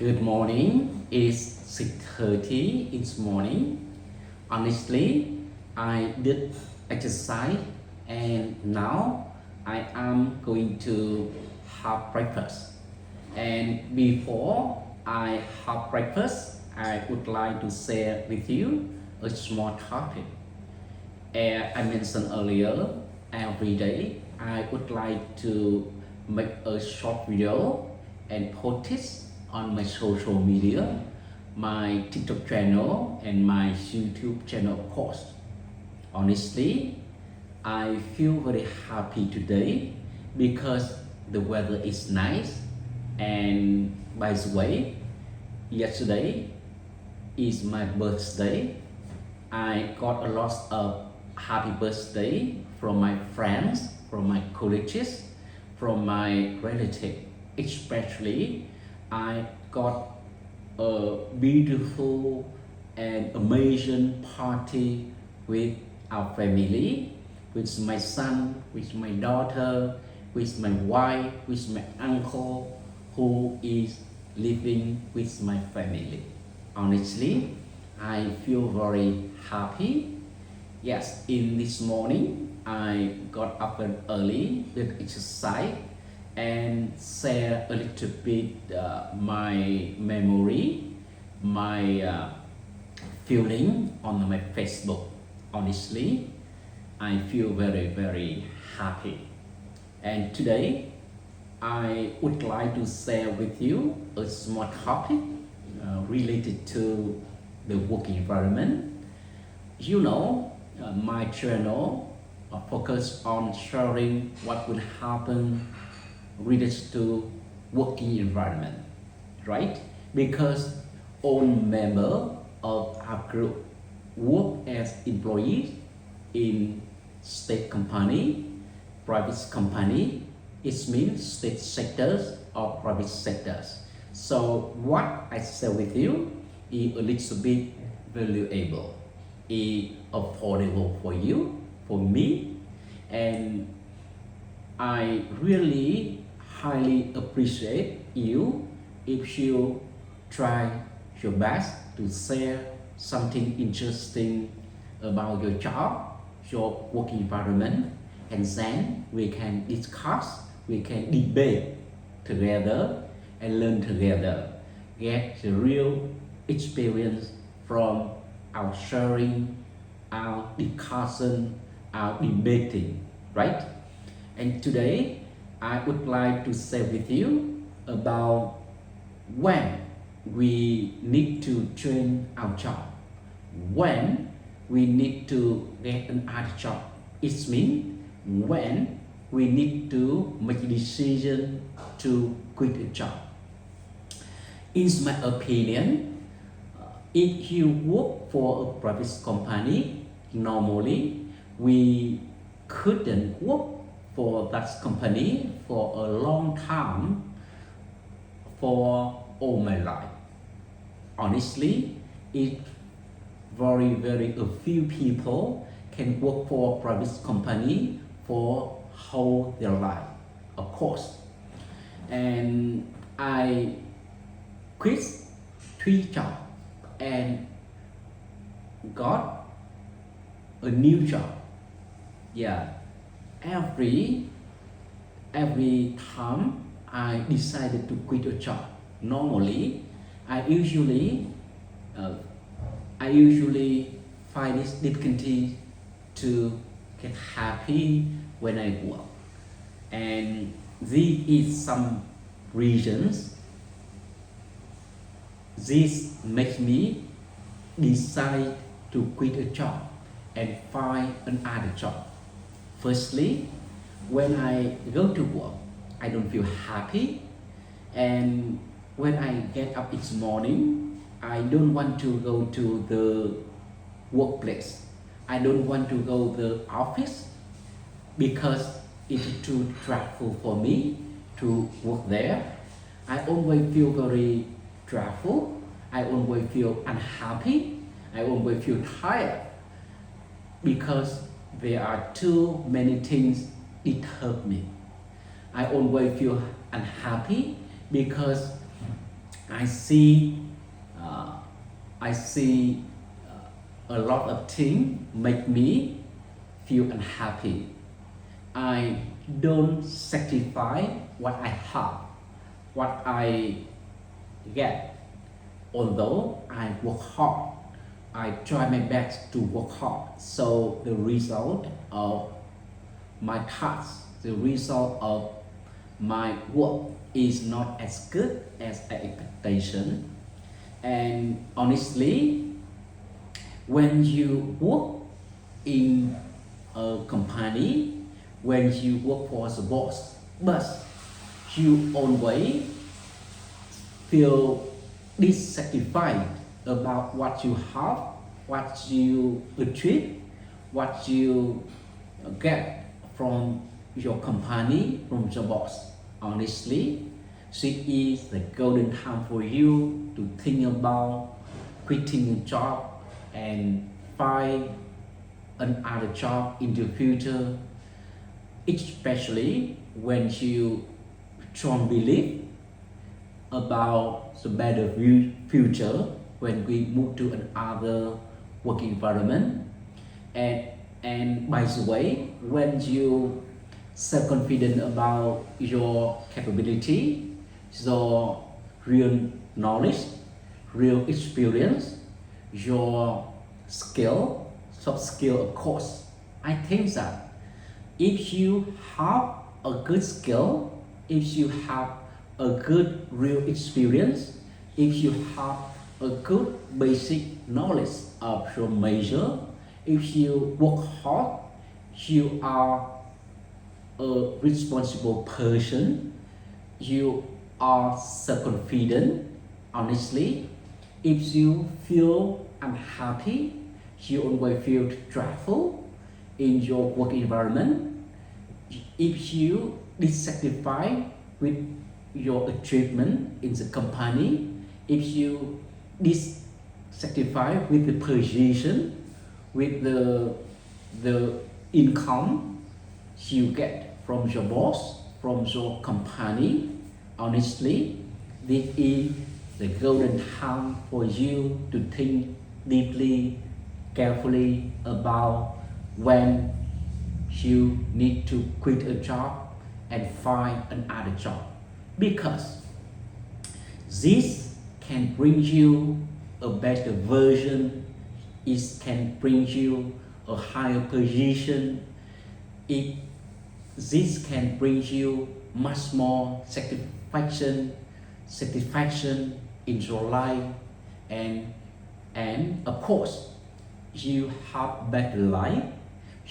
Good morning. It's 6:30 in the morning. Honestly, I did exercise and now I am going to have breakfast. And before I have breakfast, I would like to share with you a small topic. As I mentioned earlier, every day I would like to make a short video and post it on my social media, my TikTok channel and my YouTube channel of course. Honestly, I feel very happy today because the weather is nice, and by the way, yesterday is my birthday. I got a lot of happy birthday from my friends, from my colleagues, from my relatives. Especially, I got a beautiful and amazing party with our family, with my son, with my daughter, with my wife, with my uncle who is living with my family. Honestly, I feel very happy. Yes, in this morning, I got up early, did exercise, and share a little bit my memory, my feeling on my Facebook. Honestly, I feel very happy. And today, I would like to share with you a small topic related to the work environment. You know, my channel focus on sharing what will happen related to working environment, right? Because all members of our group work as employees in state company, private company. It means state sectors or private sectors. So what I share with you is a little bit valuable, is affordable for you, for me, and I really highly appreciate you if you try your best to share something interesting about your job, your work environment, and then we can discuss, we can debate together and learn together, get the real experience from our sharing, our discussion, our debating, right? And today I would like to share with you about when we need to change our job, when we need to get another job. It means when we need to make a decision to quit a job. In my opinion, if you work for a private company, normally we couldn't work for that company for a long time for all my life. Honestly, it very a few people can work for a private company for whole their life, of course. And I quit 3 jobs and got a new job. Yeah, every time I decided to quit a job, normally I usually find it difficulty to get happy when I work, and this is some reasons. This makes me decide to quit a job and find another job. Firstly, when I go to work, I don't feel happy, and when I get up each morning, I don't want to go to the workplace. I don't want to go to the office because it's too dreadful for me to work there. I always feel very dreadful. I always feel unhappy. I always feel tired because there are too many things disturb me. I always feel unhappy because I see uh, I see a lot of things make me feel unhappy. I don't satisfy what I have, what I get. Although I work hard, I try my best to work hard. So the result of my task, the result of my work is not as good as I expectation. And honestly, when you work in a company, when you work for the boss, but you always feel dissatisfied about what you have, what you achieve, what you get from your company, from your boss. Honestly, this is the golden time for you to think about quitting your job and find another job in the future, especially when you strongly believe about the better future when we move to another work environment. and and by the way, when you self-confident about your capability, your real knowledge, real experience, your skill, soft skill of course, I think that if you have a good skill, if you have a good real experience, if you have a good basic knowledge of your major, if you work hard, you are a responsible person, you are self-confident. Honestly, if you feel unhappy, you always feel travel in your work environment, if you dissatisfied with your achievement in the company, if you dissatisfied with the position, with the income you get from your boss, from your company, honestly, this is the golden time for you to think deeply, carefully about when you need to quit a job and find another job, because this can bring you a better version, it can bring you a higher position, it this can bring you much more satisfaction in your life, and of course you have better life,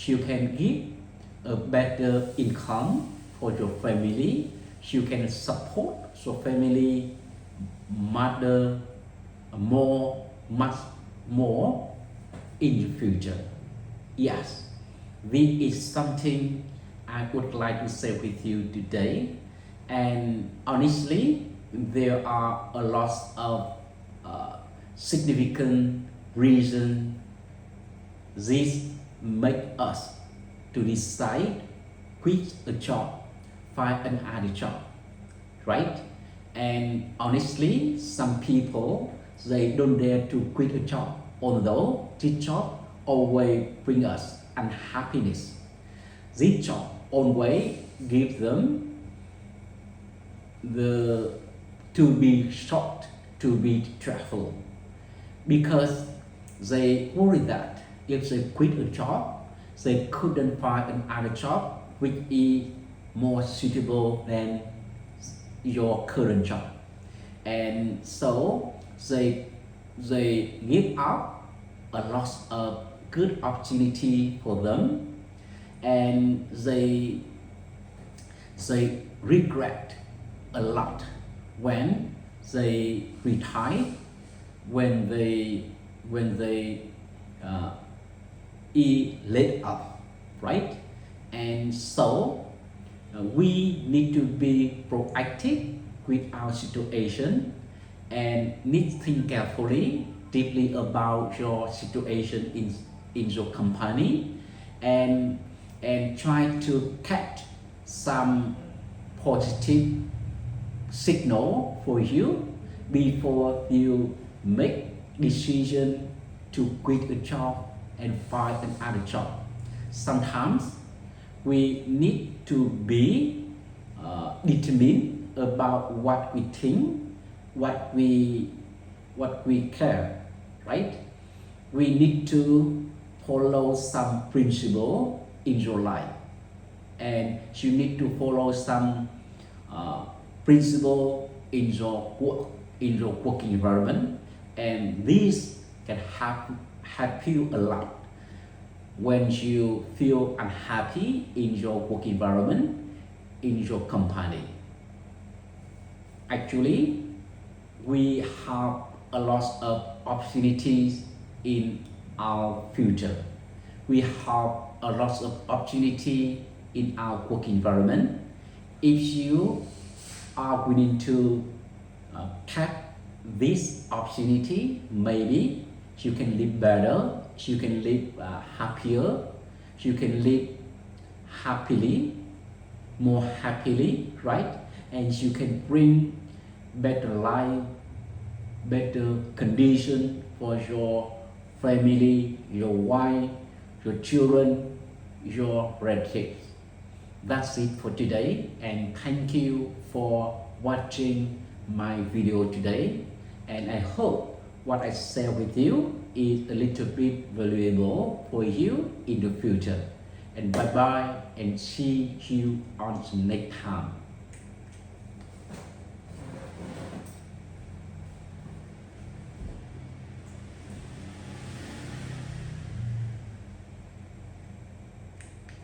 you can give a better income for your family, you can support your family mother much more in the future. Yes, this is something I would like to share with you today. And honestly, there are a lot of significant reasons this make us to decide quit a job, find another job, right? And honestly, some people they don't dare to quit a job, although this job always bring us unhappiness. This job always give them the to be shocked, to be travel, because they worry that if they quit a job, they couldn't find another job which is more suitable than your current job, and so they give up a lot of good opportunity for them, and they regret a lot when they retire, when they laid off, right? And so we need to be proactive with our situation and need to think carefully, deeply about your situation in your company, and try to catch some positive signal for you before you make decision to quit a job and find another job. Sometimes we need to be determined about what we think, what we care, right? We need to follow some principle in your life, and you need to follow some principle in your working environment, and this can help you a lot when you feel unhappy in your work environment, in your company. Actually, we have a lot of opportunities in our future. We have a lot of opportunity in our work environment. If you are willing to tap this opportunity, maybe you can live better, you can live happier, you can live happily, more happily, right? And you can bring better life, better condition for your family, your wife, your children, your relatives. That's it for today, and thank you for watching my video today, and I hope what I share with you is a little bit valuable for you in the future. And bye bye, and see you on the next time.